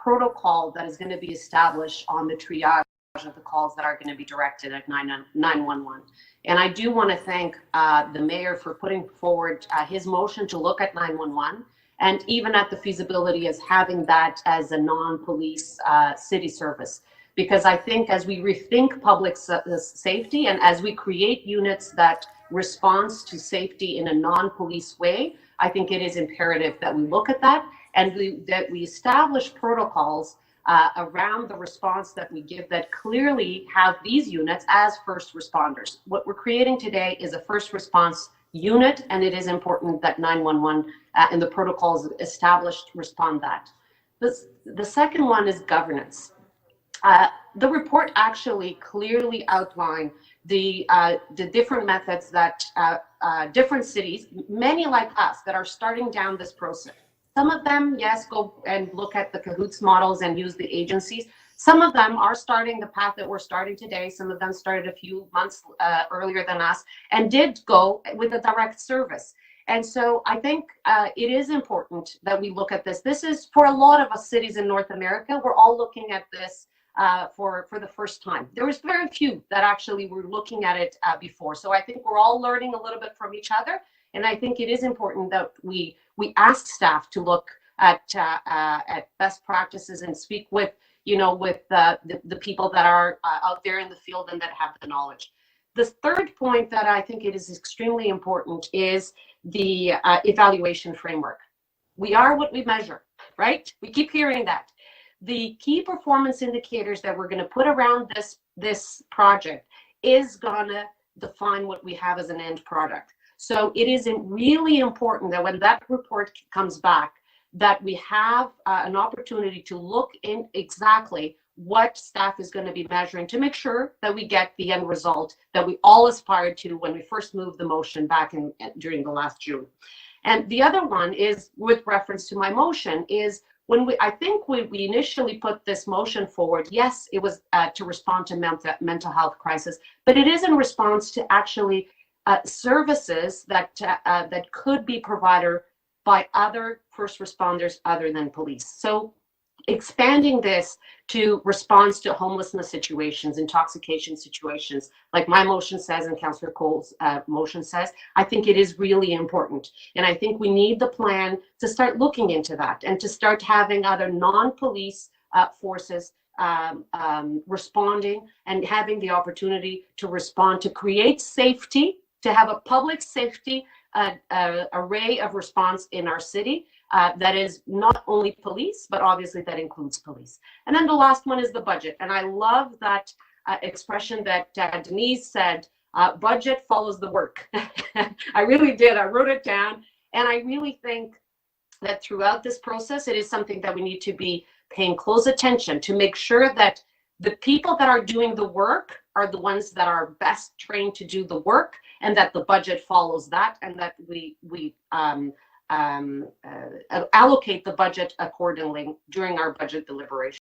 protocol that is going to be established on the triage of the calls that are going to be directed at 911. And I do want to thank the mayor for putting forward his motion to look at 911 and even at the feasibility as having that as a non-police city service. Because I think as we rethink public safety and as we create units that respond to safety in a non-police way, I think it is imperative that we look at that and that we establish protocols around the response that we give that clearly have these units as first responders. What we're creating today is a first response unit, and it is important that 911 and the protocols established respond that. The second one is governance. The report actually clearly outlined the different methods that different cities, many like us, that are starting down this process. Some of them, yes, go and look at the CAHOOTS models and use the agencies. Some of them are starting the path that we're starting today. Some of them started a few months earlier than us and did go with a direct service. And so I think it is important that we look at this. This is, for a lot of us cities in North America, we're all looking at this for the first time. There was very few that actually were looking at it before. So I think we're all learning a little bit from each other. And I think it is important that we ask staff to look at best practices and speak with, with the people that are out there in the field and that have the knowledge. The third point that I think it is extremely important is the evaluation framework. We are what we measure, right? We keep hearing that. The key performance indicators that we're going to put around this project is going to define what we have as an end product. So it is really important that when that report comes back, that we have an opportunity to look in exactly what staff is going to be measuring to make sure that we get the end result that we all aspired to when we first moved the motion back during the last June. And the other one is, with reference to my motion, is when I think we initially put this motion forward, yes, it was to respond to mental health crisis, but it is in response to actually services that could be provided by other first responders other than police. So expanding this to response to homelessness situations, intoxication situations, like my motion says and Councillor Cole's motion says, I think it is really important. And I think we need the plan to start looking into that and to start having other non-police forces responding and having the opportunity to respond, to create safety, to have a public safety array of response in our city that is not only police, but obviously that includes police. And then the last one is the budget. And I love that expression that Denise said, budget follows the work. I really did. I wrote it down. And I really think that throughout this process, it is something that we need to be paying close attention to make sure that the people that are doing the work are the ones that are best trained to do the work, and that the budget follows that, and that we allocate the budget accordingly during our budget deliberation.